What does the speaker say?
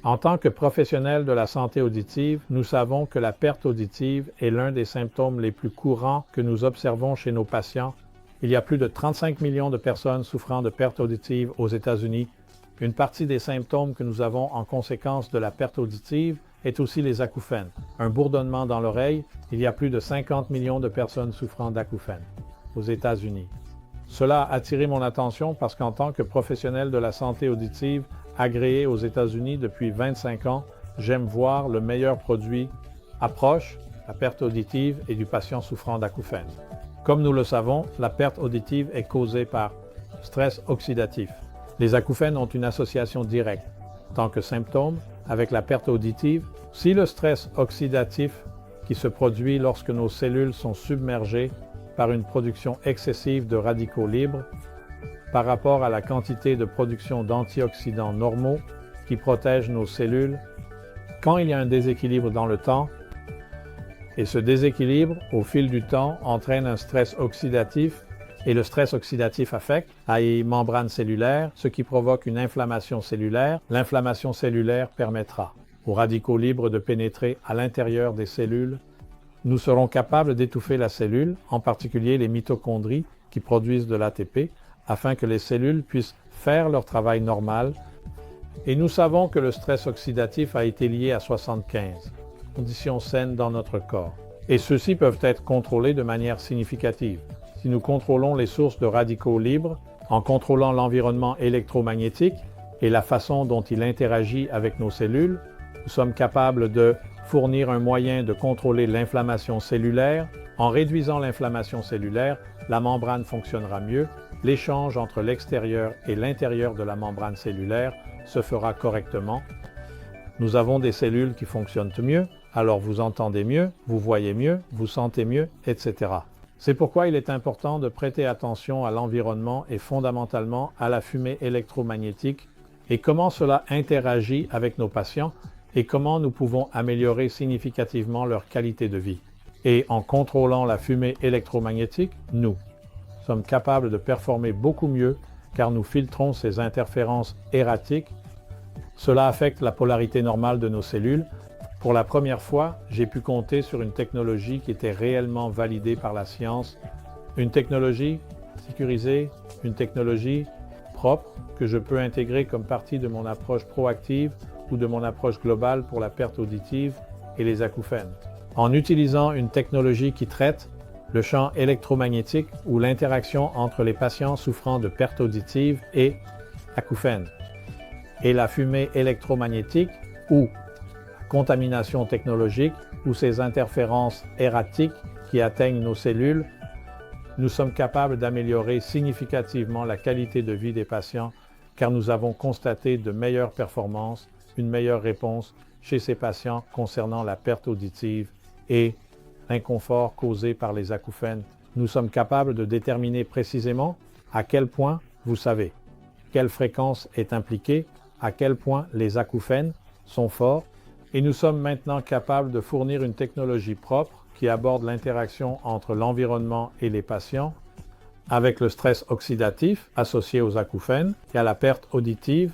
En tant que professionnels de la santé auditive, nous savons que la perte auditive est l'un des symptômes les plus courants que nous observons chez nos patients. Il y a plus de 35 millions de personnes souffrant de perte auditive aux États-Unis. Une partie des symptômes que nous avons en conséquence de la perte auditive est aussi les acouphènes. Un bourdonnement dans l'oreille, il y a plus de 50 millions de personnes souffrant d'acouphènes aux États-Unis. Cela a attiré mon attention parce qu'en tant que professionnel de la santé auditive agréé aux États-Unis depuis 25 ans, j'aime voir le meilleur produit approche la perte auditive et du patient souffrant d'acouphènes. Comme nous le savons, la perte auditive est causée par stress oxydatif. Les acouphènes ont une association directe, en tant que symptôme, avec la perte auditive. Si le stress oxydatif qui se produit lorsque nos cellules sont submergées par une production excessive de radicaux libres par rapport à la quantité de production d'antioxydants normaux qui protègent nos cellules, quand il y a un déséquilibre dans le temps, et ce déséquilibre, au fil du temps, entraîne un stress oxydatif, et le stress oxydatif affecte les membranes cellulaires, ce qui provoque une inflammation cellulaire. L'inflammation cellulaire permettra aux radicaux libres de pénétrer à l'intérieur des cellules. Nous serons capables d'étouffer la cellule, en particulier les mitochondries qui produisent de l'ATP, afin que les cellules puissent faire leur travail normal. Et nous savons que le stress oxydatif a été lié à 75 conditions saines dans notre corps. Et ceux-ci peuvent être contrôlés de manière significative. Si nous contrôlons les sources de radicaux libres, en contrôlant l'environnement électromagnétique et la façon dont il interagit avec nos cellules, nous sommes capables de fournir un moyen de contrôler l'inflammation cellulaire. En réduisant l'inflammation cellulaire, la membrane fonctionnera mieux. L'échange entre l'extérieur et l'intérieur de la membrane cellulaire se fera correctement. Nous avons des cellules qui fonctionnent mieux, alors vous entendez mieux, vous voyez mieux, vous sentez mieux, etc. C'est pourquoi il est important de prêter attention à l'environnement et fondamentalement à la fumée électromagnétique et comment cela interagit avec nos patients et comment nous pouvons améliorer significativement leur qualité de vie. Et en contrôlant la fumée électromagnétique, nous sommes capables de performer beaucoup mieux car nous filtrons ces interférences erratiques. Cela affecte la polarité normale de nos cellules. Pour la première fois, j'ai pu compter sur une technologie qui était réellement validée par la science, une technologie sécurisée, une technologie propre que je peux intégrer comme partie de mon approche proactive ou de mon approche globale pour la perte auditive et les acouphènes. En utilisant une technologie qui traite le champ électromagnétique ou l'interaction entre les patients souffrant de perte auditive et acouphènes, et la fumée électromagnétique ou contamination technologique ou ces interférences erratiques qui atteignent nos cellules, nous sommes capables d'améliorer significativement la qualité de vie des patients car nous avons constaté de meilleures performances, une meilleure réponse chez ces patients concernant la perte auditive et l'inconfort causé par les acouphènes. Nous sommes capables de déterminer précisément à quel point, vous savez, quelle fréquence est impliquée, à quel point les acouphènes sont forts, et nous sommes maintenant capables de fournir une technologie propre qui aborde l'interaction entre l'environnement et les patients avec le stress oxydatif associé aux acouphènes et à la perte auditive